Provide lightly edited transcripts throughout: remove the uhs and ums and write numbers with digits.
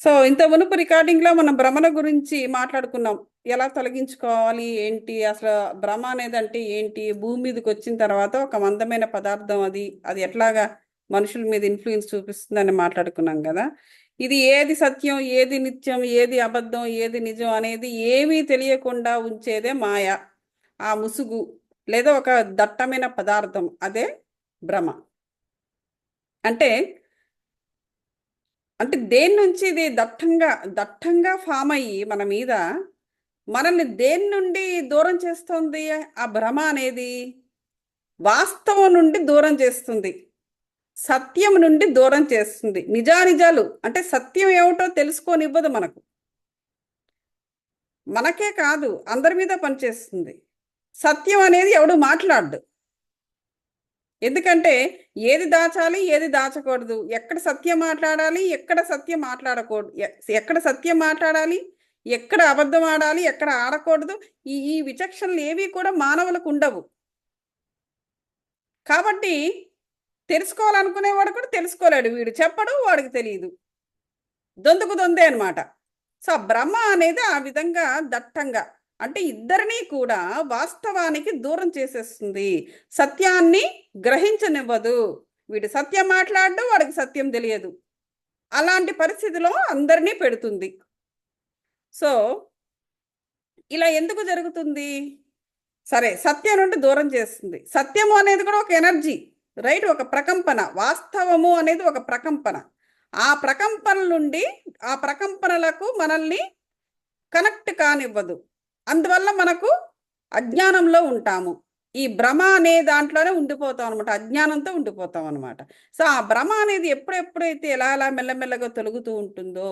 So ఇంత మునుపు recording లో మనం భ్రమల గురించి మాట్లాడుకున్నాం. ఎలా తొలగించుకోవాలి ఏంటి, అసలు భ్రమ అనేది అంటే ఏంటి, భూమి మీదకి వచ్చిన తర్వాత ఒక మందమైన పదార్థం, అది అది ఎట్లాగా మనుషుల మీద ఇన్ఫ్లుయెన్స్ చూపిస్తుందని మాట్లాడుకున్నాం కదా. ఇది ఏది సత్యం, ఏది నిత్యం, ఏది అబద్ధం, ఏది నిజం అనేది ఏమీ తెలియకుండా ఉంచేదే మాయ, ఆ ముసుగు, లేదా ఒక దట్టమైన పదార్థం, అదే భ్రమ. అంటే అంటే దేని నుంచి ఇది దట్టంగా దట్టంగా ఫామ్ అయ్యి మన మీద మనల్ని దేని నుండి దూరం చేస్తుంది? ఆ భ్రమ అనేది వాస్తవం నుండి దూరం చేస్తుంది, సత్యం నుండి దూరం చేస్తుంది. నిజానిజాలు అంటే సత్యం ఏమిటో తెలుసుకోనివ్వదు మనకు. మనకే కాదు, అందరి మీద పనిచేస్తుంది. సత్యం అనేది ఎవడు మాట్లాడు. ఎందుకంటే ఏది దాచాలి, ఏది దాచకూడదు, ఎక్కడ సత్యం మాట్లాడాలి, ఎక్కడ సత్యం మాట్లాడకూడదు, ఎక్కడ సత్యం మాట్లాడాలి, ఎక్కడ అబద్ధం ఆడాలి, ఎక్కడ ఆడకూడదు, ఈ ఈ విచక్షణలు ఏవి కూడా మానవులకు ఉండవు. కాబట్టి తెలుసుకోవాలనుకునేవాడు కూడా తెలుసుకోలేడు, వీడు చెప్పడు, వాడికి తెలియదు, దొందుకు దొందే అనమాట. సో బ్రహ్మ అనేది ఆ విధంగా దట్టంగా, అంటే ఇద్దరినీ కూడా వాస్తవానికి దూరం చేసేస్తుంది, సత్యాన్ని గ్రహించనివ్వదు. వీడు సత్యం మాట్లాడు, వాడికి సత్యం తెలియదు, అలాంటి పరిస్థితిలో అందరినీ పెడుతుంది. సో ఇలా ఎందుకు జరుగుతుంది? సరే, సత్యం నుండి దూరం చేస్తుంది. సత్యము అనేది కూడా ఒక ఎనర్జీ, రైట్, ఒక ప్రకంపన. వాస్తవము అనేది ఒక ప్రకంపన. ఆ ప్రకంపనల నుండి, ఆ ప్రకంపనలకు మనల్ని కనెక్ట్ కానివ్వదు. అందువల్ల మనకు అజ్ఞానంలో ఉంటాము. ఈ భ్రమ అనే దాంట్లోనే ఉండిపోతాం అనమాట, అజ్ఞానంతో ఉండిపోతాం అనమాట. సో ఆ భ్రమ అనేది ఎప్పుడెప్పుడైతే ఎలా ఎలా మెల్లమెల్లగా తొలుగుతూ ఉంటుందో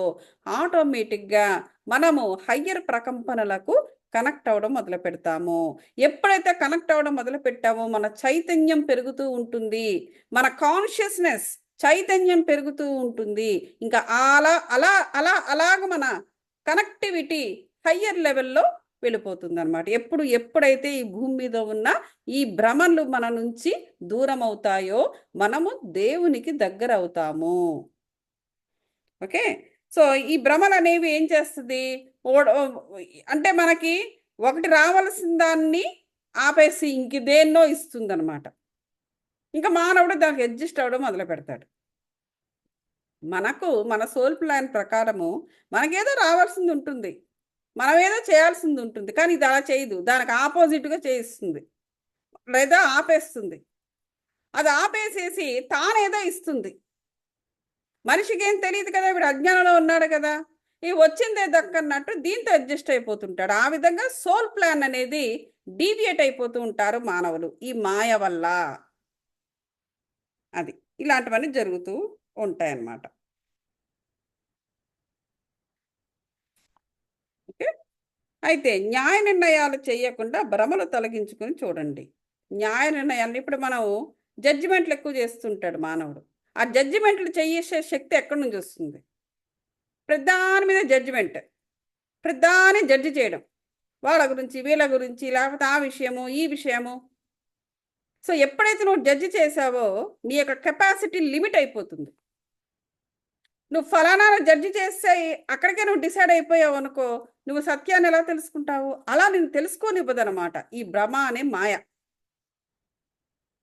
ఆటోమేటిక్గా మనము హయ్యర్ ప్రకంపనలకు కనెక్ట్ అవ్వడం మొదలు పెడతాము. ఎప్పుడైతే కనెక్ట్ అవ్వడం మొదలు పెట్టామో మన చైతన్యం పెరుగుతూ ఉంటుంది, మన కాన్షియస్నెస్ చైతన్యం పెరుగుతూ ఉంటుంది. ఇంకా అలా అలా అలా అలాగ మన కనెక్టివిటీ హయ్యర్ లెవెల్లో వెళ్ళిపోతుంది అనమాట. ఎప్పుడైతే ఈ భూమి మీద ఉన్న ఈ భ్రమలు మన నుంచి దూరం అవుతాయో మనము దేవునికి దగ్గర అవుతాము. ఓకే. సో ఈ భ్రమలు అనేవి ఏం చేస్తుంది అంటే మనకి ఒకటి రావాల్సిన దాన్ని ఆపేసి ఇంక దేన్నో ఇస్తుంది అనమాట. ఇంకా మానవుడు దానికి అడ్జస్ట్ అవ్వడం మొదలు పెడతాడు. మన సోల్ ప్లాన్ ప్రకారము మనకేదో రావాల్సింది ఉంటుంది, మనం ఏదో చేయాల్సింది ఉంటుంది, కానీ ఇది అలా చేయదు, దానికి ఆపోజిట్గా చేయిస్తుంది లేదా ఆపేస్తుంది. అది ఆపేసేసి తానేదో ఇస్తుంది. మనిషికి ఏం తెలియదు కదా, వీడు అజ్ఞానంలో ఉన్నాడు కదా, ఈ వచ్చిందే దక్కన్నట్టు దీంతో అడ్జస్ట్ అయిపోతుంటాడు. ఆ విధంగా సోల్ ప్లాన్ అనేది డీవియేట్ అయిపోతూ ఉంటారు మానవులు ఈ మాయ వల్ల. అది ఇలాంటివన్నీ జరుగుతూ ఉంటాయన్నమాట. ఓకే. అయితే న్యాయ నిర్ణయాలు చేయకుండా భ్రమలు తొలగించుకొని చూడండి. న్యాయ నిర్ణయాన్ని ఇప్పుడు మనం జడ్జిమెంట్లు ఎక్కువ చేస్తుంటాడు మానవుడు. ఆ జడ్జిమెంట్లు చేసే శక్తి ఎక్కడి నుంచి వస్తుంది? ప్రధాని మీద జడ్జిమెంట్, ప్రధాని జడ్జి చేయడం, వాళ్ళ గురించి వీళ్ళ గురించి, లేకపోతే ఆ విషయము ఈ విషయము. సో ఎప్పుడైతే నువ్వు జడ్జి చేసావో నీ యొక్క కెపాసిటీ లిమిట్ అయిపోతుంది. నువ్వు ఫలానా జడ్జి చేస్తే అక్కడికే నువ్వు డిసైడ్ అయిపోయావు అనుకో, నువ్వు సత్యాన్ని ఎలా తెలుసుకుంటావు? అలా నేను తెలుసుకోనివ్వదనమాట ఈ భ్రమ అనే మాయ.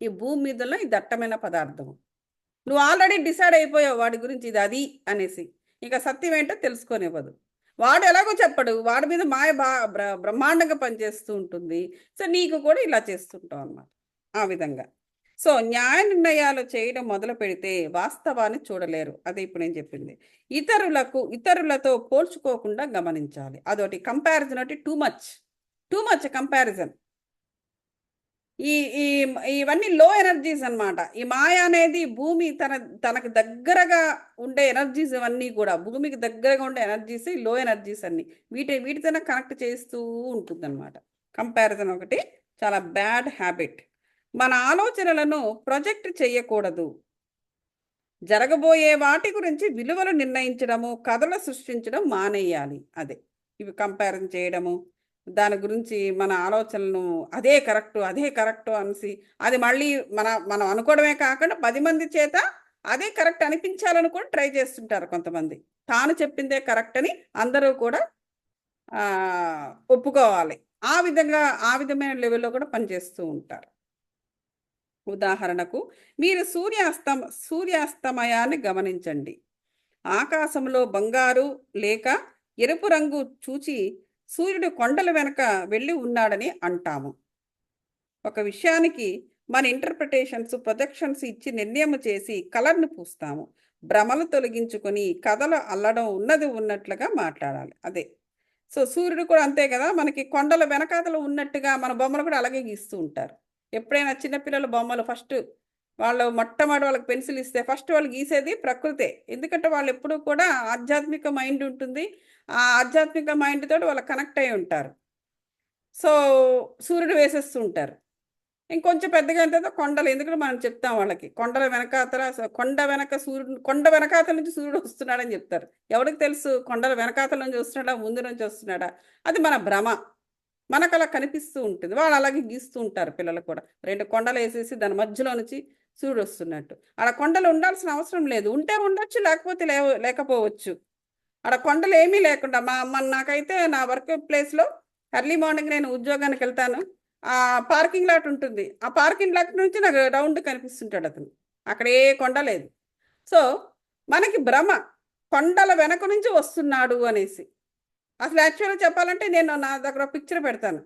ఈ భూమి మీదలో ఈ దట్టమైన పదార్థం, నువ్వు ఆల్రెడీ డిసైడ్ అయిపోయావు వాడి గురించి, ఇది అది అనేసి, ఇక సత్యం ఏంటో తెలుసుకోనివ్వదు. వాడు ఎలాగో చెప్పడు, వాడి మీద మాయ బ్రహ్మాండంగా పనిచేస్తూ ఉంటుంది. సో నీకు కూడా ఇలా చేస్తుంటావు అన్నమాట ఆ విధంగా. సో న్యాయ నిర్ణయాలు చేయడం మొదలు పెడితే వాస్తవాన్ని చూడలేరు, అదే ఇప్పుడు నేను చెప్పింది. ఇతరులతో పోల్చుకోకుండా గమనించాలి. అదొకటి కంపారిజన్, ఒకటి టూ మచ్ కంపారిజన్. ఈ ఈ ఇవన్నీ లో ఎనర్జీస్ అన్నమాట. ఈ మాయ అనేది భూమి తనకు దగ్గరగా ఉండే ఎనర్జీస్, ఇవన్నీ కూడా భూమికి దగ్గరగా ఉండే ఎనర్జీస్, లో ఎనర్జీస్ అన్ని వీటితోనే కనెక్ట్ చేస్తూ ఉంటుంది అనమాట. కంపారిజన్ ఒకటి చాలా బ్యాడ్ హ్యాబిట్. మన ఆలోచనలను ప్రొజెక్ట్ చేయకూడదు. జరగబోయే వాటి గురించి విలువలు నిర్ణయించడము, కథలు సృష్టించడం మానేయాలి. అదే ఇవి కంపారిజన్ చేయడము, దాని గురించి మన ఆలోచనలను అదే కరెక్టు అనేసి అది మళ్ళీ మనం అనుకోవడమే కాకుండా 10 మంది చేత అదే కరెక్ట్ అనిపించాలని కూడా ట్రై చేస్తుంటారు కొంతమంది. తాను చెప్పిందే కరెక్ట్ అని అందరూ కూడా ఒప్పుకోవాలి. ఆ విధమైన లెవెల్‌లో కూడా పనిచేస్తూ ఉంటారు. ఉదాహరణకు మీరు సూర్యాస్తమయాన్ని గమనించండి. ఆకాశంలో బంగారు లేక ఎరుపు రంగు చూచి సూర్యుడు కొండల వెనక వెళ్ళి ఉన్నాడని అంటాము. ఒక విషయానికి మన ఇంటర్ప్రిటేషన్స్, ప్రొజెక్షన్స్ ఇచ్చి నిర్ణయం చేసి కలర్‌ని పూస్తాము. భ్రమలు తొలగించుకొని కథలు అల్లడం ఉన్నది ఉన్నట్లుగా మాట్లాడాలి. అదే. సో, సూర్యుడు కూడా అంతే కదా! మనకి కొండల వెనకాతల ఉన్నట్టుగా మన బొమ్మలు కూడా అలాగే గీస్తూ ఉంటారు. ఎప్పుడైనా చిన్న పిల్లల బొమ్మలు వాళ్ళు మొట్టమొదటి వాళ్ళకి పెన్సిల్ ఇస్తే ఫస్ట్ వాళ్ళు గీసేది ప్రకృతే. ఎందుకంటే వాళ్ళెప్పుడూ కూడా ఆధ్యాత్మిక మైండ్ ఉంటుంది. ఆ ఆధ్యాత్మిక మైండ్ తోటి వాళ్ళు కనెక్ట్ అయ్యి ఉంటారు. సో, సూర్యుడు వేసేస్తూ ఉంటారు. ఇంకొంచెం పెద్దగా అయిన తర్వాత కొండలు ఎందుకంటే మనం చెప్తాం వాళ్ళకి. కొండల వెనకాతల కొండ వెనకాతల నుంచి సూర్యుడు వస్తున్నాడని చెప్తారు. ఎవడికి తెలుసు కొండల వెనకాతల నుంచి వస్తున్నాడా? ముందు నుంచి వస్తున్నాడా? అది మన భ్రమ. మనకలా కనిపిస్తూ ఉంటుంది. వాళ్ళు అలాగే గీస్తూ ఉంటారు పిల్లలు కూడా. 2 కొండలేసేసి దాని మధ్యలో నుంచి సూర్యుడొస్తున్నట్టు. ఆడ కొండలు ఉండాల్సిన అవసరం లేదు. ఉంటే ఉండొచ్చు, లేకపోతే లేకపోవచ్చు. ఆడ కొండలేమీ లేకుండా నాకైతే నా వర్క్ ప్లేస్‌లో ఎర్లీ మార్నింగ్ నేను ఉద్యోగానికెళ్తాను. పార్కింగ్ లాట్ ఉంటుంది. ఆ పార్కింగ్ లాట్ నుంచి నాకు రౌండ్ కనిపిస్తుంటాడతను. అక్కడ ఏ కొండ లేదు. సో, మనకి భ్రమ. కొండల వెనక నుంచి వస్తున్నాడు అనేసి. అసలు యాక్చువల్‌గా చెప్పాలంటే నేను నా దగ్గర పిక్చర్ పెడతాను.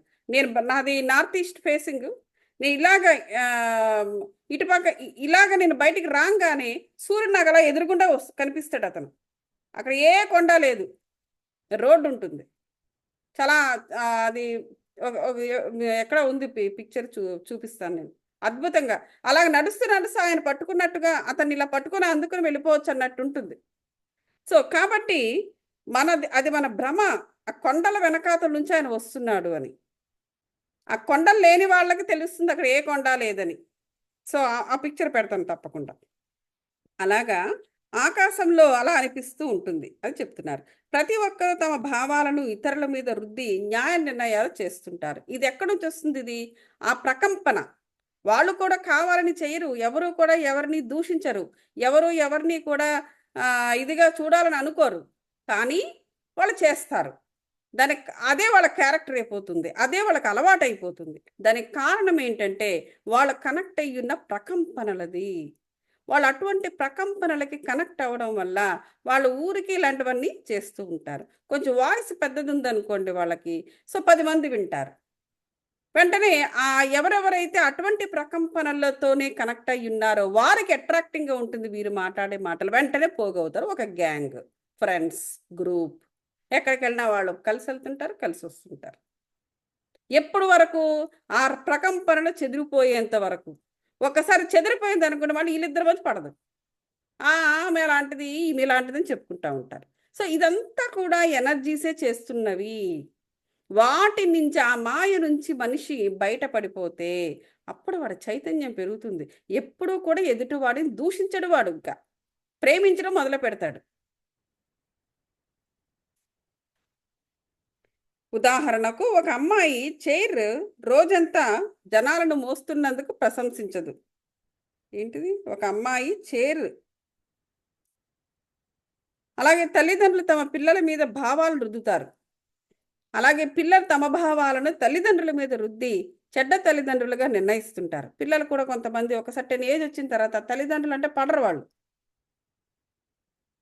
నాది నార్త్ ఈస్ట్ ఫేసింగు. నేను ఇలాగ ఆహ్, ఇటుపక్క ఇలాగ నేను బయటికి రాంగానే సూర్యుడు నాకలా ఎదురుగుండా కనిపిస్తాడతను. అక్కడ ఏ కొండ లేదు. రోడ్డుంటుంది. చాలా అది ఒక ఒక ఎక్కడో ఉంది పిక్చర్ చూపిస్తాను నేను. అద్భుతంగా. అలాగ నడుస్తూ, నడుస్తూ ఆయన పట్టుకున్నట్టుగా అతన్ని ఇలా పట్టుకొని అందుకొని వెళ్ళిపోవచ్చు అన్నట్టుంటుంది. సో, కాబట్టి అది మన భ్రమ. ఆ కొండల వెనకాతల నుంచి ఆయన వస్తున్నాడు అని. ఆ కొండలు లేని వాళ్ళకి తెలుస్తుంది అక్కడ ఏ కొండ లేదని. సో, ఆ పిక్చర్ పెడతాను తప్పకుండా. అలాగా ఆకాశంలో అలా అనిపిస్తూ ఉంటుంది అని చెప్తున్నారు. ప్రతి ఒక్కరు తమ భావాలను ఇతరుల మీద రుద్ది న్యాయ నిర్ణయాలు చేస్తుంటారు. ఇది ఎక్కడి నుంచి వస్తుంది ఇది? ఆ ప్రకంపన. వాళ్ళు కూడా కావాలని చెయ్యరు. ఎవరు కూడా ఎవరిని దూషించరు. ఎవరు ఎవరిని కూడా ఇదిగా చూడాలని అనుకోరు. కానీ వాళ్ళు చేస్తారు. అదే వాళ్ళ క్యారెక్టర్ అయిపోతుంది. అదే వాళ్ళకి అలవాటైపోతుంది. దానికి కారణం ఏంటంటే, వాళ్ళు కనెక్ట్ అయ్యున్న ప్రకంపనలది. వాళ్ళు అటువంటి ప్రకంపనలకి కనెక్ట్ అవ్వడం వల్ల, వాళ్ళు ఊరికే ఇలాంటివన్నీ చేస్తూ ఉంటారు. కొంచెం వాయిస్ పెద్దదుందనుకోండి వాళ్ళకి, సో 10 మంది వింటారు. వెంటనే ఎవరెవరైతే అటువంటి ప్రకంపనలతోనే కనెక్ట్ అయ్యున్నారో, వారికి అట్రాక్టింగ్‌గా ఉంటుంది వీరు మాట్లాడే మాటలు. వెంటనే పోగవుతారు. ఒక గ్యాంగ్, ఫ్రెండ్స్, గ్రూప్. ఎక్కడికెళ్ళినా వాళ్ళు కలిసెళ్తుంటారు, కలిసొస్తుంటారు. ఎప్పుడు వరకు? ఆ ప్రకంపనలు చెదిరిపోయేంత వరకు. ఒక్కసారి చెదిరిపోయిందనుకోండి మళ్ళీ ఈళ్ళిద్దరి మధ్య పడదు. ఆమె అలాంటిది, ఈమె ఇలాంటిదని చెప్పుకుంటా ఉంటారు. సో, ఇదంతా కూడా ఎనర్జీసే చేస్తున్నవి. వాటి నుంచి ఆ మాయ నుంచి మనిషి బయట పడిపోతే, అప్పుడు వాడి చైతన్యం పెరుగుతుంది. ఎప్పుడూ కూడా ఎదుటివాడిని దూషించడు వాడు ఇంకా. ప్రేమించడం మొదలుపెడతాడు. ఉదాహరణకు ఒక అమ్మాయి చైర్ రోజంతా జనాలను మోస్తున్నందుకు ప్రశంసించదు. ఏంటిది? ఒక అమ్మాయి చైర్ అలాగే తల్లిదండ్రులు తమ పిల్లల మీద భావాలు రుద్దుతారు. అలాగే పిల్లలు తమ భావాలను తల్లిదండ్రుల మీద రుద్ది చెడ్డ తల్లిదండ్రులుగా నిర్ణయిస్తుంటారు. పిల్లలు కూడా కొంతమంది ఒక సర్టెన్ ఏజ్ వచ్చిన తర్వాత తల్లిదండ్రులు అంటే పడరు వాళ్ళు.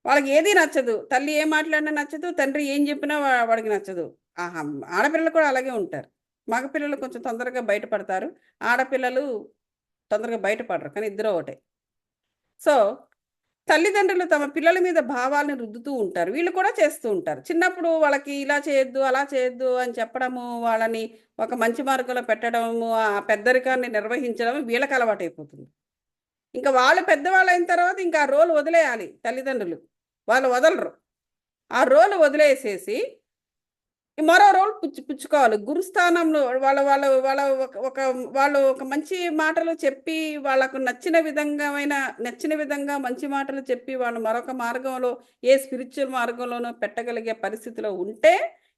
వాళ్ళకి ఏది నచ్చదు. తల్లి ఏం మాట్లాడినా నచ్చదు. తండ్రి ఏం చెప్పినా వాడికి నచ్చదు. ఆహా! ఆడపిల్లలు కూడా అలాగే ఉంటారు. మగపిల్లలు కొంచెం తొందరగా బయటపడతారు. ఆడపిల్లలు తొందరగా బయటపడరు. కానీ ఇద్దరు ఒకటే. సో, తల్లిదండ్రులు తమ పిల్లల మీద భావాలను రుద్దుతూ ఉంటారు. వీళ్ళు కూడా చేస్తూ ఉంటారు. చిన్నప్పుడు వాళ్ళకి ఇలా చేయొద్దు, అలా చేయొద్దు అని చెప్పడము, వాళ్ళని ఒక మంచి మార్గంలో పెట్టడము, ఆ పెద్దరికాన్ని నిర్వహించడం వీళ్ళకి అలవాటైపోతుంది. ఇంకా వాళ్ళు పెద్దవాళ్ళయిన తర్వాత ఇంకా ఆ రోల్ వదిలేయాలి తల్లిదండ్రులు. వాళ్ళు వదలరు. ఆ రోల్ వదిలేసేసి మరో రోల్ పుచ్చుకోవాలి. గురుస్థానంలో వాళ్ళ వాళ్ళ వాళ్ళ ఒక ఒక వాళ్ళు ఒక మంచి మాటలు చెప్పి వాళ్ళకు నచ్చిన విధంగా మంచి మాటలు చెప్పి వాళ్ళు మరొక మార్గంలో ఏ స్పిరిచ్యువల్ మార్గంలోనో పెట్టగలిగే పరిస్థితిలో ఉంటే,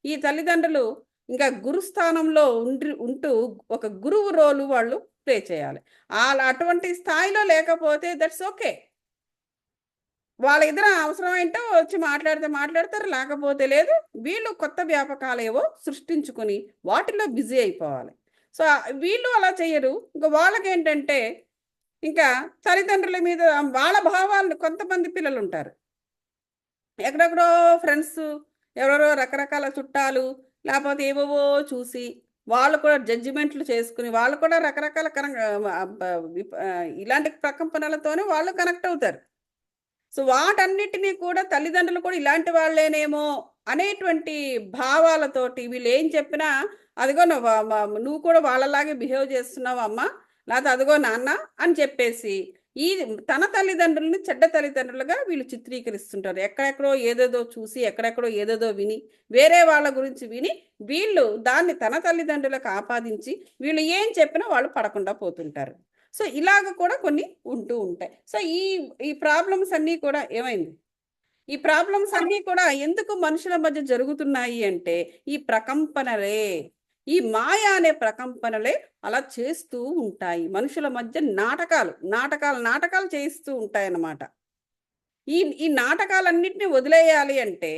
ఈ తల్లిదండ్రులు ఇంకా గురుస్థానంలో ఉంటూ ఒక గురువు రోలు వాళ్ళు ప్లే చేయాలి. అటువంటి స్థాయిలో లేకపోతే దట్స్ ఓకే. వాళ్ళ ఇద్దరు అవసరం ఏంటో వచ్చి మాట్లాడతారు, లేకపోతే లేదు. వీళ్ళు కొత్త వ్యాపకాలు ఏవో సృష్టించుకుని వాటిల్లో బిజీ అయిపోవాలి. సో వీళ్ళు అలా చెయ్యరు. ఇంకా వాళ్ళకేంటంటే ఇంకా తల్లిదండ్రుల మీద వాళ్ళ భావాలు, కొంతమంది పిల్లలు ఉంటారు ఎక్కడెక్కడో ఫ్రెండ్స్, ఎవరెవరో రకరకాల చుట్టాలు, లేకపోతే ఏవేవో చూసి వాళ్ళు కూడా జడ్జిమెంట్లు చేసుకుని వాళ్ళు కూడా రకరకాల ఇలాంటి ప్రకంపనలతోనే వాళ్ళు కనెక్ట్ అవుతారు. సో వాటన్నిటినీ కూడా తల్లిదండ్రులు కూడా ఇలాంటి వాళ్ళేనేమో అనేటువంటి భావాలతోటి వీళ్ళు ఏం చెప్పినా, అదిగో నువ్వు కూడా వాళ్ళలాగే బిహేవ్ చేస్తున్నావు అమ్మా, లేకపోతే అదిగో నాన్న అని చెప్పేసి ఈ తన తల్లిదండ్రులని చెడ్డ తల్లిదండ్రులుగా వీళ్ళు చిత్రీకరిస్తుంటారు. ఎక్కడెక్కడో ఏదేదో చూసి, ఎక్కడెక్కడో ఏదేదో విని, వేరే వాళ్ళ గురించి విని వీళ్ళు దాన్ని తన తల్లిదండ్రులకు ఆపాదించి వీళ్ళు ఏం చెప్పినా వాళ్ళు పడకుండా పోతుంటారు. సో ఇలాగ కూడా కొన్ని ఉంటూ ఉంటాయి. సో ఈ ఈ ప్రాబ్లమ్స్ అన్నీ కూడా ఏమైంది, ఈ ప్రాబ్లమ్స్ అన్నీ కూడా ఎందుకు మనుషుల మధ్య జరుగుతున్నాయి అంటే ఈ ప్రకంపనలే, ఈ మాయ అనే ప్రకంపనలే అలా చేస్తూ ఉంటాయి. మనుషుల మధ్య నాటకాలు చేయిస్తూ ఉంటాయన్నమాట. ఈ నాటకాలన్నింటినీ వదిలేయాలి అంటే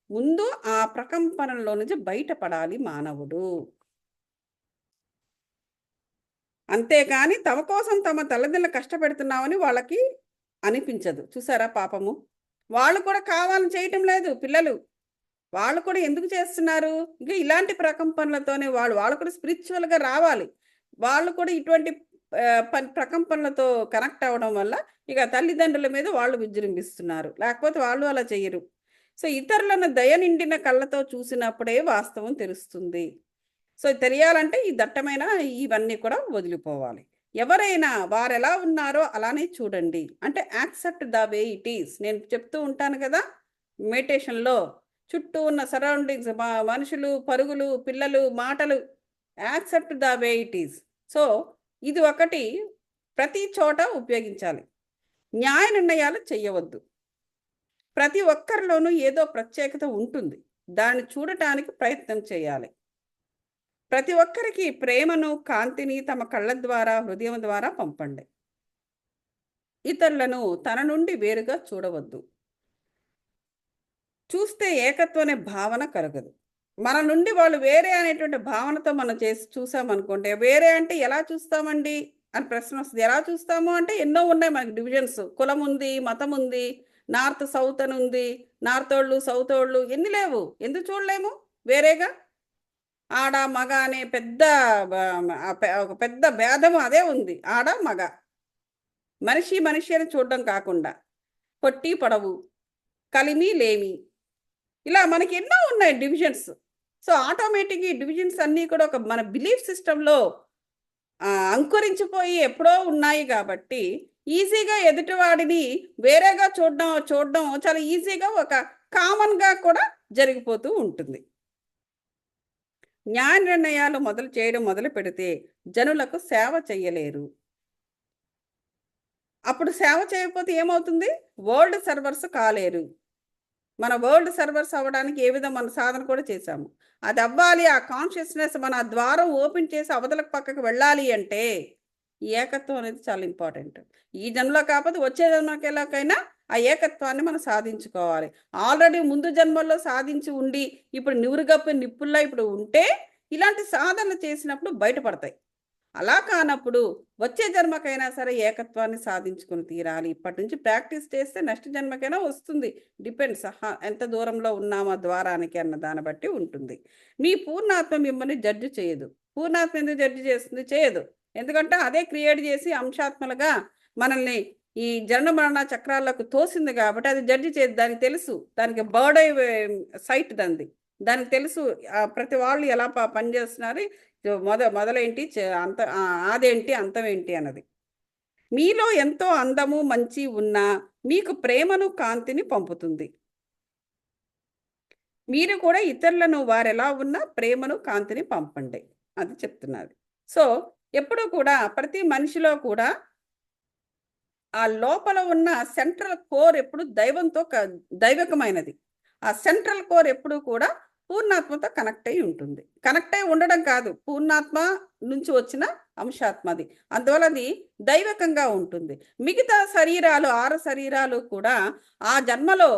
ముందు ఆ ప్రకంపనలో నుంచి బయటపడాలి మానవుడు. అంతేకాని తమ కోసం తమ తల్లిదండ్రులు కష్టపెడుతున్నామని వాళ్ళకి అనిపించదు. చూసారా పాపము, వాళ్ళు కూడా కావాలని చేయటం లేదు పిల్లలు. వాళ్ళు కూడా ఎందుకు చేస్తున్నారు, ఇంకా ఇలాంటి ప్రకంపనలతోనే వాళ్ళు కూడా స్పిరిచువల్గా రావాలి. వాళ్ళు కూడా ఇటువంటి ప్రకంపనలతో కనెక్ట్ అవ్వడం వల్ల ఇక తల్లిదండ్రుల మీద వాళ్ళు విజృంభిస్తున్నారు, లేకపోతే వాళ్ళు అలా చెయ్యరు. సో ఇతరులను దయ నిండిన కళ్ళతో చూసినప్పుడే వాస్తవం తెలుస్తుంది. సో తెలియాలంటే ఈ దట్టమైన ఇవన్నీ కూడా వదిలిపోవాలి. ఎవరైనా వారు ఎలా ఉన్నారో అలానే చూడండి, అంటే accept the way it is. నేను చెప్తూ ఉంటాను కదా మెడిటేషన్లో, చుట్టూ ఉన్న సరౌండింగ్స్, మనుషులు, పరుగులు, పిల్లలు, మాటలు, accept the way it is. So ఇది ఒకటి ప్రతి చోట ఉపయోగించాలి. న్యాయ నిర్ణయాలు చెయ్యవద్దు. ప్రతి ఒక్కరిలోనూ ఏదో ప్రత్యేకత ఉంటుంది, దాన్ని చూడటానికి ప్రయత్నం చేయాలి. ప్రతి ఒక్కరికి ప్రేమను, కాంతిని తమ కళ్ళ ద్వారా, హృదయం ద్వారా పంపండి. ఇతరులను తన నుండి వేరుగా చూడవద్దు. చూస్తే ఏకత్వం అనే భావన కలగదు. మన నుండి వాళ్ళు వేరే అనేటువంటి భావనతో మనం చూసామనుకోండి, వేరే అంటే ఎలా చూస్తామండి అని ప్రశ్న వస్తుంది. ఎలా చూస్తాము అంటే ఎన్నో ఉన్నాయి మనకి డివిజన్స్. కులం ఉంది, మతం ఉంది, నార్త్ సౌత్ అని ఉంది, నార్త్ వాళ్ళు సౌత్ వాళ్ళు, ఎన్ని లేవు, ఎందుకు చూడలేము వేరేగా? ఆడ మగ అనే ఒక పెద్ద భేదం అదే ఉంది. ఆడ మగ, మనిషి అని చూడడం కాకుండా పొట్టి పొడవు, కలిమి లేమి, ఇలా మనకి ఎన్నో ఉన్నాయి డివిజన్స్. సో ఆటోమేటిక్గా ఈ డివిజన్స్ అన్నీ కూడా ఒక మన బిలీఫ్ సిస్టంలో అంకురించిపోయి ఎప్పుడో ఉన్నాయి కాబట్టి ఈజీగా ఎదుటివాడిని వేరేగా చూడడం చాలా ఈజీగా ఒక కామన్గా కూడా జరిగిపోతూ ఉంటుంది. న్యాయ నిర్ణయాలు మొదలు పెడితే జనులకు సేవ చెయ్యలేరు. అప్పుడు సేవ చేయకపోతే ఏమవుతుంది? వరల్డ్ సర్వర్స్ కాలేరు. మన వరల్డ్ సర్వర్స్ అవ్వడానికి ఏ విధంగా మన సాధన కూడా చేశాము, అది అవ్వాలి. ఆ కాన్షియస్నెస్ మన ద్వారం ఓపెన్ చేసి అవతలకు పక్కకు వెళ్ళాలి అంటే ఈ ఏకత్వం అనేది చాలా ఇంపార్టెంట్. ఈ జన్మలో కాకపోతే వచ్చే జన్మకి ఎలాగైనా ఆ ఏకత్వాన్ని మనం సాధించుకోవాలి. ఆల్రెడీ ముందు జన్మల్లో సాధించి ఉండి ఇప్పుడు నివురుగప్పు నిప్పుల్లో ఇప్పుడు ఉంటే ఇలాంటి సాధనలు చేసినప్పుడు బయటపడతాయి. అలా కానప్పుడు వచ్చే జన్మకైనా సరే ఏకత్వాన్ని సాధించుకుని తీరాలి. ఇప్పటి నుంచి ప్రాక్టీస్ చేస్తే నెక్స్ట్ జన్మకైనా వస్తుంది. డిపెండ్స్ ఎంత దూరంలో ఉన్నామో ద్వారానికి అన్న దాన్ని బట్టి ఉంటుంది. మీ పూర్ణాత్మ మిమ్మల్ని జడ్జి చేయదు. పూర్ణాత్మ ఎందుకు జడ్జి చేస్తుంది? చేయదు. ఎందుకంటే అదే క్రియేట్ చేసి అంశాత్మలుగా మనల్ని ఈ జనన మరణ చక్రాలకు తోసింది కాబట్టి అది జడ్జి చేయదు. దానికి తెలుసు, దానికి బర్డ్ ఐ సైట్ దానికి తెలుసు ప్రతి వాళ్ళు ఎలా పనిచేస్తున్నారు, మొదలేంటి, అదేంటి, అంతమేంటి అన్నది. మీలో ఎంతో అందము మంచి ఉన్నా మీకు ప్రేమను కాంతిని పంపుతుంది. మీరు కూడా ఇతరులను వారెలా ఉన్నా ప్రేమను కాంతిని పంపండి అది చెప్తున్నది. సో ఎప్పుడు కూడా ప్రతి మనిషిలో కూడా ఆ లోపల ఉన్న సెంట్రల్ కోర్ ఎప్పుడు దైవంతో దైవకమైనది. ఆ సెంట్రల్ కోర్ ఎప్పుడు కూడా పూర్ణాత్మతో కనెక్ట్ అయి ఉంటుంది. కనెక్ట్ అయి ఉండడం కాదు, పూర్ణాత్మ నుంచి వచ్చిన అంశాత్మ అది. అందువల్ల అది దైవకంగా ఉంటుంది. మిగతా శరీరాలు 6 శరీరాలు కూడా ఆ జన్మలో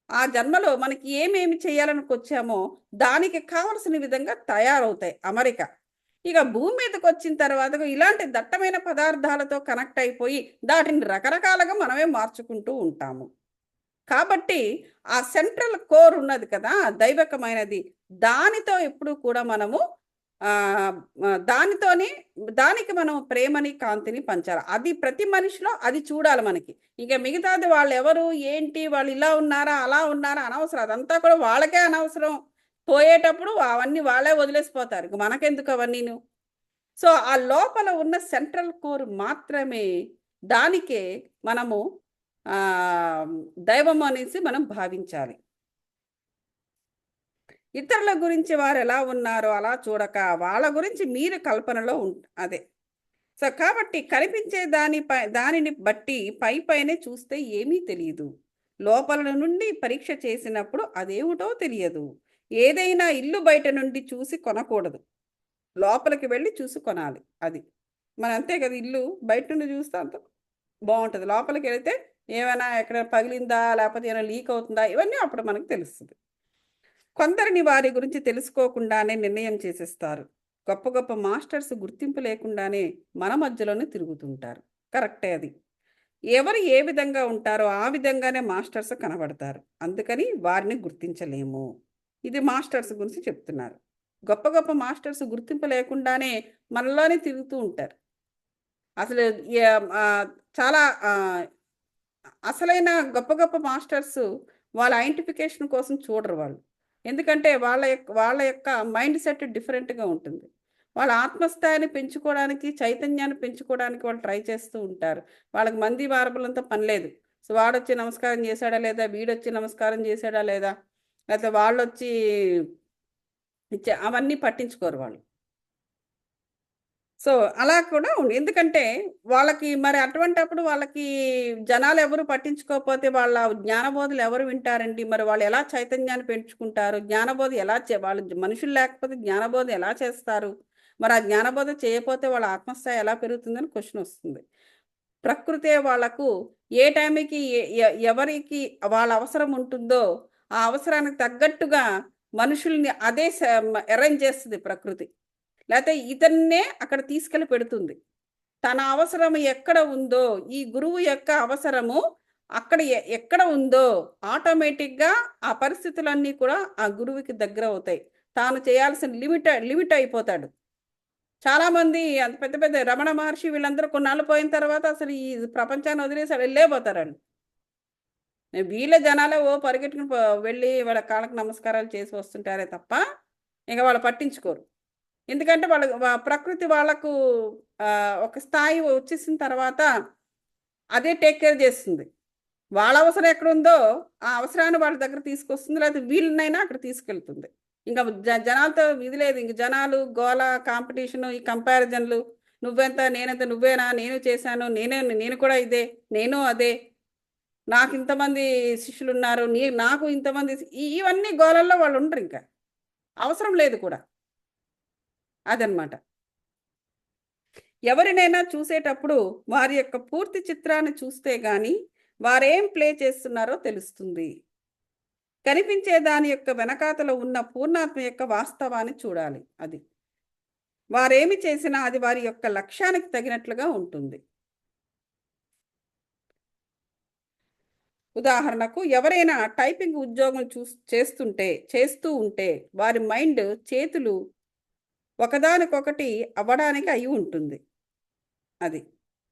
ఆ జన్మలో మనకి ఏమేమి చేయాలనుకొచ్చామో దానికి కావలసిన విధంగా తయారవుతాయి అమరిక. ఇక భూమి మీదకొచ్చిన తర్వాత ఇలాంటి దట్టమైన పదార్థాలతో కనెక్ట్ అయిపోయి వాటిని రకరకాలుగా మనమే మార్చుకుంటూ ఉంటాము. కాబట్టి ఆ సెంట్రల్ కోర్ ఉన్నది కదా, దైవకమైనది, దానితో ఎప్పుడు కూడా మనము దానితోని దానికి మనం ప్రేమని కాంతిని పంచాలి. అది ప్రతి మనిషిలో అది చూడాలి మనకి. ఇక మిగతాది వాళ్ళు ఎవరు ఏంటి, వాళ్ళు ఇలా ఉన్నారా అలా ఉన్నారా అనవసరం. అదంతా కూడా వాళ్ళకే అనవసరం. పోయేటప్పుడు అవన్నీ వాళ్ళే వదిలేసిపోతారు. ఇక మనకెందుకు అవన్నీను. సో ఆ లోపల ఉన్న సెంట్రల్ కోర్ మాత్రమే, దానికే మనము దైవం అనేసి మనం భావించాలి. ఇతరుల గురించి వారు ఎలా ఉన్నారో అలా చూడక వాళ్ళ గురించి మీరు కల్పనలో అదే. సో కాబట్టి కనిపించే దానిని బట్టి పైనే చూస్తే ఏమీ తెలియదు. లోపల నుండి పరీక్ష చేసినప్పుడు అదేమిటో తెలియదు. ఏదైనా ఇల్లు బయట నుండి చూసి కొనకూడదు, లోపలికి వెళ్ళి చూసి కొనాలి. అది మన అంతే కదా, ఇల్లు బయట నుండి చూస్తే అంత బాగుంటుంది, లోపలికి వెళితే ఏమైనా ఎక్కడ పగిలిందా లేకపోతే ఏమైనా లీక్ అవుతుందా ఇవన్నీ అప్పుడు మనకు తెలుస్తుంది. కొందరిని వారి గురించి తెలుసుకోకుండానే నిర్ణయం చేసేస్తారు. గొప్ప గొప్ప మాస్టర్స్ గుర్తింపు లేకుండానే మన మధ్యలోనే తిరుగుతుంటారు. కరెక్టే అది. ఎవరు ఏ విధంగా ఉంటారో ఆ విధంగానే మాస్టర్స్ కనబడతారు. అందుకని వారిని గుర్తించలేము. ఇది మాస్టర్స్ గురించి చెప్తున్నారు. గొప్ప గొప్ప మాస్టర్స్ గుర్తింపు లేకుండానే మనలోనే తిరుగుతూ ఉంటారు. అసలు చాలా అసలైన గొప్ప గొప్ప మాస్టర్స్ వాళ్ళ ఐడెంటిఫికేషన్ కోసం చూడరు వాళ్ళు. ఎందుకంటే వాళ్ళ యొక్క మైండ్ సెట్ డిఫరెంట్గా ఉంటుంది. వాళ్ళ ఆత్మస్థాయిని పెంచుకోవడానికి, చైతన్యాన్ని పెంచుకోవడానికి వాళ్ళు ట్రై చేస్తూ ఉంటారు. వాళ్ళకి మంది మార్పులంతా పని లేదు. సో వాడొచ్చి నమస్కారం చేశాడా లేదా, వీడొచ్చి నమస్కారం చేశాడా లేదా, లేకపోతే వాళ్ళొచ్చి అవన్నీ పట్టించుకోరు వాళ్ళు. సో అలా కూడా ఉంది. ఎందుకంటే వాళ్ళకి మరి అటువంటప్పుడు వాళ్ళకి జనాలు ఎవరు పట్టించుకోకపోతే వాళ్ళ జ్ఞానబోధలు ఎవరు వింటారండి? మరి వాళ్ళు ఎలా చైతన్యాన్ని పెంచుకుంటారు? జ్ఞానబోధ ఎలా వాళ్ళు మనుషులు లేకపోతే జ్ఞానబోధ ఎలా చేస్తారు? మరి ఆ జ్ఞానబోధ చేయకపోతే వాళ్ళ ఆత్మస్థాయి ఎలా పెరుగుతుందని క్వశ్చన్ వస్తుంది. ప్రకృతే వాళ్లకు ఏ టైంకి ఎవరికి వాళ్ళ అవసరం ఉంటుందో ఆ అవసరానికి తగ్గట్టుగా మనుషుల్ని అదే అరేంజ్ చేస్తుంది ప్రకృతి. లేకపోతే ఇతన్నే అక్కడ తీసుకెళ్ళి పెడుతుంది. తన అవసరం ఎక్కడ ఉందో, ఈ గురువు యొక్క అవసరము అక్కడ ఎక్కడ ఉందో ఆటోమేటిక్గా ఆ పరిస్థితులన్నీ కూడా ఆ గురువుకి దగ్గర అవుతాయి. తాను చేయాల్సిన లిమిట్ అయిపోతాడు. చాలామంది అంత పెద్ద పెద్ద రమణ మహర్షి వీళ్ళందరూ కొన్నాళ్ళు పోయిన తర్వాత అసలు ఈ ప్రపంచాన్ని వదిలేసి వెళ్ళిపోతారండి. వీళ్ళ జనాలే పరిగెట్టుకుని వెళ్ళి వాళ్ళ కాళ్ళకు నమస్కారాలు చేసి వస్తుంటారే తప్ప ఇంకా వాళ్ళు పట్టించుకోరు. ఎందుకంటే ప్రకృతి వాళ్ళకు ఒక స్థాయి వచ్చేసిన తర్వాత అదే టేక్ కేర్ చేస్తుంది. వాళ్ళ అవసరం ఎక్కడుందో ఆ అవసరాన్ని వాళ్ళ దగ్గర తీసుకొస్తుంది, లేకపోతే వీళ్ళనైనా అక్కడ తీసుకెళ్తుంది. ఇంకా జనాలతో ఇది లేదు. ఇంక జనాలు గోల, కాంపిటీషను, ఈ కంపారిజన్లు, నువ్వెంత నేనెంత, నువ్వేనా, నేను చేశాను, నేను కూడా ఇదే, నేను అదే, నాకు ఇంతమంది శిష్యులు ఉన్నారు, నాకు ఇంతమంది, ఇవన్నీ గోలల్లో వాళ్ళు ఉండరు. ఇంకా అవసరం లేదు కూడా. అదనమాట. ఎవరినైనా చూసేటప్పుడు వారి యొక్క పూర్తి చిత్రాన్ని చూస్తే గాని వారేం ప్లే చేస్తున్నారో తెలుస్తుంది. కనిపించే దాని యొక్క వెనకాతలో ఉన్న పూర్ణాత్మ యొక్క వాస్తవాన్ని చూడాలి. అది వారేమి చేసినా అది వారి యొక్క లక్ష్యానికి తగినట్లుగా ఉంటుంది. ఉదాహరణకు ఎవరైనా టైపింగ్ ఉద్యోగం చేస్తూ ఉంటే వారి మైండ్, చేతులు ఒకదానికొకటి అవ్వడానికి అయి ఉంటుంది. అది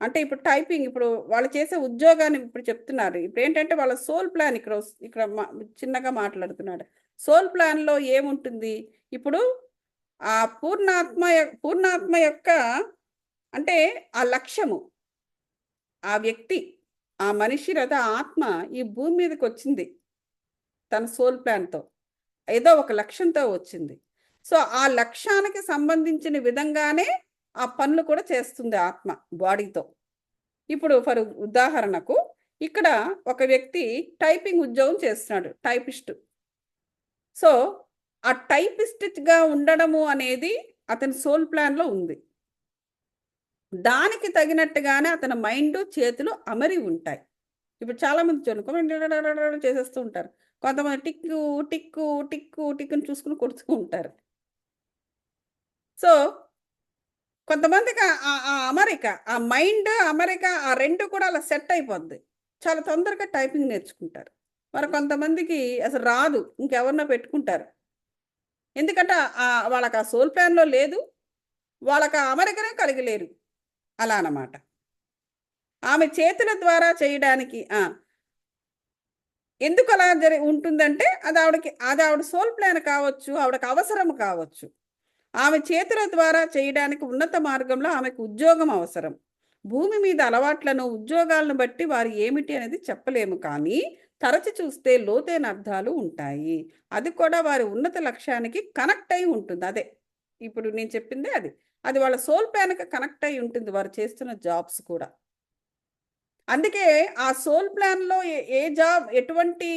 అంటే ఇప్పుడు టైపింగ్, ఇప్పుడు వాళ్ళు చేసే ఉద్యోగాన్ని ఇప్పుడు చెప్తున్నారు. ఇప్పుడు ఏంటంటే వాళ్ళ సోల్ ప్లాన్ ఇక్కడ చిన్నగా మాట్లాడుతున్నాడు. సోల్ ప్లాన్లో ఏముంటుంది? ఇప్పుడు ఆ పూర్ణాత్మ యొక్క అంటే ఆ లక్ష్యము, ఆ వ్యక్తి, ఆ మనిషి లేదా ఆత్మ ఈ భూమి మీదకి వచ్చింది తన సోల్ ప్లాన్తో, ఏదో ఒక లక్ష్యంతో వచ్చింది. సో ఆ లక్ష్యానికి సంబంధించిన విధంగానే ఆ పనులు కూడా చేస్తుంది ఆత్మ బాడీతో. ఇప్పుడు ఫర్ ఉదాహరణకు ఇక్కడ ఒక వ్యక్తి టైపింగ్ ఉద్యోగం చేస్తున్నాడు, టైపిస్ట్. సో ఆ టైపిస్ట్గా ఉండడము అనేది అతని సోల్ ప్లాన్లో ఉంది. దానికి తగినట్టుగానే అతని మైండ్ చేతులు అమరి ఉంటాయి. ఇప్పుడు చాలామంది చూడండి చేసేస్తూ ఉంటారు. కొంతమంది టిక్కు టిక్కు టిక్కు టిక్కుని చూసుకుని కొడుతూ ఉంటారు. సో కొంతమందికి ఆ అమరిక, ఆ మైండ్ అమరిక ఆ 2 కూడా అలా సెట్ అయిపోద్ది. చాలా తొందరగా టైపింగ్ నేర్చుకుంటారు. మరి కొంతమందికి అసలు రాదు. ఇంకెవరినో పెట్టుకుంటారు. ఎందుకంటే వాళ్ళకి ఆ సోల్ ప్లాన్‌లో లేదు. వాళ్ళకి ఆ అమరికనే కలిగి లేరు. అలా అన్నమాట. ఆమె చేతుల ద్వారా చేయడానికి ఎందుకు అలా ఉంటుందంటే అది ఆవిడ సోల్ ప్లాన్ కావచ్చు. ఆవిడకి అవసరం కావచ్చు. ఆమె చేతుల ద్వారా చేయడానికి ఉన్నత మార్గంలో ఆమెకు ఉద్యోగం అవసరం. భూమి మీద అలవాట్లను, ఉద్యోగాలను బట్టి వారు ఏమిటి అనేది చెప్పలేము కానీ, తరచి చూస్తే లోతైన అర్థాలు ఉంటాయి. అది కూడా వారి ఉన్నత లక్ష్యానికి కనెక్ట్ అయి ఉంటుంది. అదే. ఇప్పుడు నేను చెప్పిందే అది. అది వాళ్ళ సోల్ ప్లాన్‌కి కనెక్ట్ అయి ఉంటుంది వారు చేస్తున్న జాబ్స్ కూడా. అందుకే ఆ సోల్ ప్లాన్‌లో ఏ జాబ్ ఎటువంటి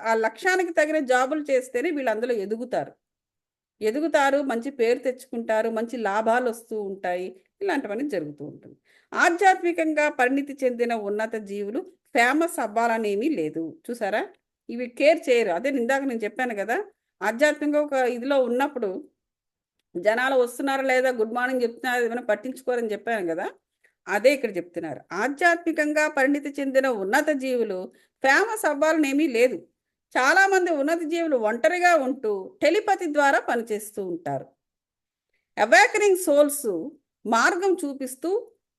ఆ లక్ష్యానికి తగిన జాబులు చేస్తేనే వీళ్ళు అందులో ఎదుగుతారు, మంచి పేరు తెచ్చుకుంటారు, మంచి లాభాలొస్తూ ఉంటాయి. ఇలాంటివన్నీ జరుగుతూ ఉంటుంది. ఆధ్యాత్మికంగా పరిణితి చెందిన ఉన్నత జీవులు ఫేమస్ అవ్వాలనేమీ లేదు. చూసారా? ఇవి కేర్ చేయరు. అదే ఇందాక నేను చెప్పాను గదా! ఆధ్యాత్మికంగా ఒక ఇదిలో ఉన్నప్పుడు జనాలు వస్తున్నారా లేదా, గుడ్ మార్నింగ్ చెప్తున్నారా ఏమైనా పట్టించుకోరని చెప్పాను గదా! అదే ఇక్కడ చెప్తున్నారు. ఆధ్యాత్మికంగా పరిణితి చెందిన ఉన్నత జీవులు ఫేమస్ అవ్వాలనేమీ లేదు. చాలామంది ఉన్నత జీవులు ఒంటరిగా ఉంటూ టెలిపతి ద్వారా పనిచేస్తూ ఉంటారు. అవేకనింగ్ సోల్స్ మార్గం చూపిస్తూ,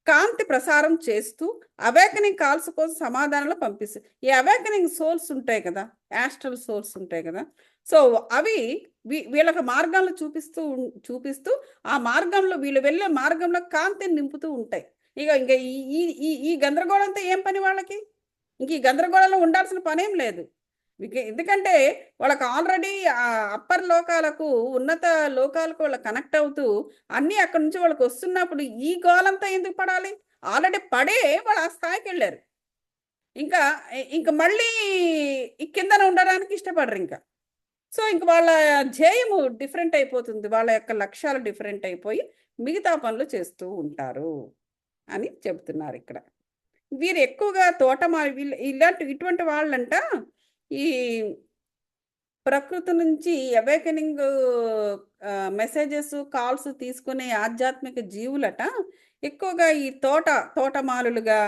కాంతి ప్రసారం చేస్తూ, అవేకనింగ్ కాల్స్ కోసం సమాధానాలు పంపిస్తాయి. ఈ అవేకనింగ్ సోల్స్ ఉంటాయి కదా! యాస్ట్రల్ సోల్స్ ఉంటాయి కదా! సో, అవి వీళ్ళకి మార్గాలను చూపిస్తూ, ఆ మార్గంలో వీళ్ళు వెళ్ళే మార్గంలో కాంతిని నింపుతూ ఉంటాయి. ఇంక ఈ ఈ ఈ ఈ గందరగోళంతో ఏం పని వాళ్ళకి? ఇంక ఈ గందరగోళంలో ఉండాల్సిన పనేం లేదు. ఎందుకంటే వాళ్ళకి ఆల్రెడీ అప్పర్ లోకాలకు, ఉన్నత లోకాలకు వాళ్ళు కనెక్ట్ అవుతూ అన్నీ అక్కడి నుంచి వాళ్ళకొస్తున్నప్పుడు ఈ గోలంతా ఎందుకు పడాలి? ఆల్రెడీ పడే వాళ్ళు ఆ స్థాయికెళ్లారు. ఇంకా ఇంక మళ్ళీ ఈ కిందన ఉండడానికి ఇష్టపడరింక. సో, ఇంక వాళ్ళ ధ్యేయము డిఫరెంట్ అయిపోతుంది. వాళ్ళ యొక్క లక్ష్యాలు డిఫరెంట్ అయిపోయి మిగతా పనులు చేస్తూ ఉంటారు అని చెబుతున్నారిక్కడ. వీరు ఎక్కువగా తోటమాలి ఇటువంటి వాళ్ళంట ఈ ప్రకృతి నుంచి అవేకెనింగ్ మెసేజెస్, కాల్స్ తీసుకునే ఆధ్యాత్మిక జీవులట ఎక్కువగా ఈ తోటమాలులుగా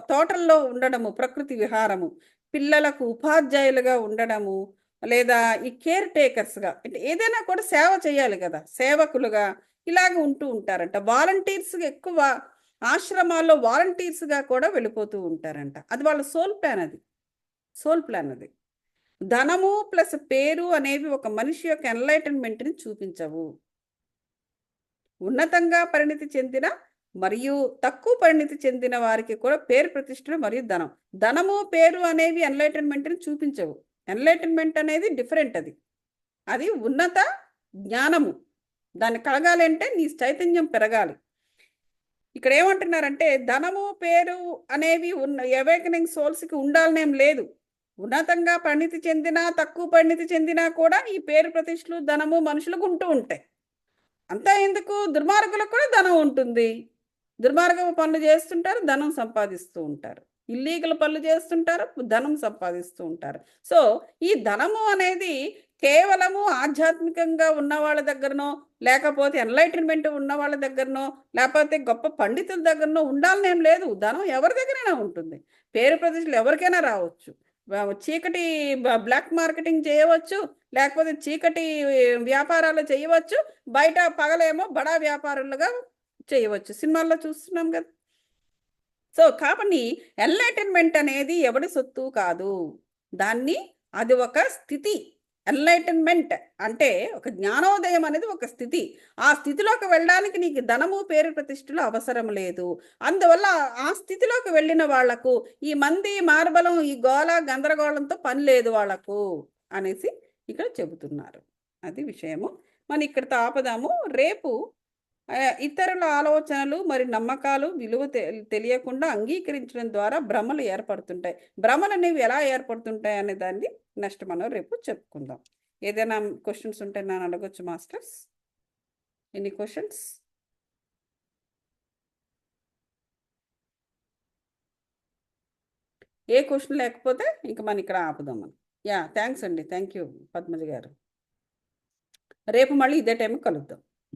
తోటల్లో ఉండడము, ప్రకృతి విహారము, పిల్లలకు ఉపాధ్యాయులుగా ఉండడము, లేదా ఈ కేర్ టేకర్స్‌గా అంటే ఏదైనా కూడా సేవ చేయాలి గదా! సేవకులుగా ఇలాగ ఉంటూ ఉంటారంట. వాలంటీర్స్‌గా ఎక్కువ ఆశ్రమాల్లో వాలంటీర్స్‌గా కూడా వెళ్ళిపోతూ ఉంటారంట. అది వాళ్ళ సోల్ ప్లాన్ అది. సోల్ ప్లాన్ అది. ధనము ప్లస్ పేరు అనేవి ఒక మనిషి యొక్క ఎన్‌లైటన్‌మెంట్‌ని చూపించవు. ఉన్నతంగా పరిణితి చెందిన మరియు తక్కువ పరిణితి చెందిన వారికి కూడా పేరు ప్రతిష్టలు మరియు ధనం. ధనము, పేరు అనేవి ఎన్‌లైటన్‌మెంట్‌ని చూపించవు. ఎన్‌లైటన్‌మెంట్ అనేది డిఫరెంట్ అది. అది ఉన్నత జ్ఞానము. దాన్ని కలగాలంటే నీ చైతన్యం పెరగాలి. ఇక్కడ ఏమంటున్నారంటే ధనము, పేరు అనేవి అవేకెనింగ్ సోల్స్‌కి ఉండాలనేం లేదు. ఉన్నతంగా పరిణితి చెందినా, తక్కువ పరిణితి చెందినా కూడా ఈ పేరు ప్రతిష్టలు, ధనము మనుషులకు ఉంటూ ఉంటాయి. అంతా ఎందుకు దుర్మార్గులకు కూడా ధనం ఉంటుంది. దుర్మార్గపు పనులు చేస్తుంటారు, ధనం సంపాదిస్తూ ఉంటారు. ఇల్లీగల్ పనులు చేస్తుంటారు, ధనం సంపాదిస్తూ ఉంటారు. సో, ఈ ధనము అనేది కేవలము ఆధ్యాత్మికంగా ఉన్న వాళ్ళ దగ్గరనో, లేకపోతే ఎన్‌లైటన్‌మెంట్ ఉన్న వాళ్ళ దగ్గరనో, లేపోతే గొప్ప పండితుల దగ్గరనో ఉండాలనేం లేదు. ధనం ఎవరి దగ్గరైనా ఉంటుంది. పేరు ప్రతిష్టలు ఎవరికైనా రావచ్చు. చీకటి బ్లాక్ మార్కెటింగ్ చేయవచ్చు. లేకపోతే చీకటి వ్యాపారాలు చేయవచ్చు. బయట పగలేమో బడా వ్యాపారులుగా చేయవచ్చు. సినిమాల్లో చూస్తున్నాం గదా! సో, కాబట్టి ఎన్‌లైటన్‌మెంట్ అనేది ఎవడి సొత్తు కాదు. దాన్ని అది ఒక స్థితి. ఎన్‌లైటన్‌మెంట్ అంటే ఒక జ్ఞానోదయం అనేది ఒక స్థితి. ఆ స్థితిలోకి వెళ్ళడానికి నీకు ధనము, పేరు ప్రతిష్టలు అవసరం లేదు. అందువల్ల ఆ స్థితిలోకి వెళ్ళిన వాళ్ళకు ఈ మంది, మార్బలం, ఈ గోల, గందరగోళంతో పని లేదు వాళ్ళకు అనేసి ఇక్కడ చెబుతున్నారు. అది విషయము. మనం ఇక్కడితో ఆపుదాము. రేపు ఇతరుల ఆలోచనలు మరి నమ్మకాలు విలువ తెలియకుండా అంగీకరించడం ద్వారా భ్రమలు ఏర్పడుతుంటాయి. భ్రమలనేవి ఎలా ఏర్పడుతుంటాయి అనే దాన్ని నెక్స్ట్ మనం రేపు చెప్పుకుందాం. ఏదైనా క్వశ్చన్స్ ఉంటే నన్ను అడగొచ్చు మాస్టర్స్. Any questions? ఏ క్వశ్చన్ లేకపోతే ఇంక మనం ఇక్కడ ఆపుదాం మనం. యా థ్యాంక్స్ అండి. థ్యాంక్ యూ పద్మజ గారు. రేపు మళ్ళీ ఇదే టైంకి కలుద్దాం.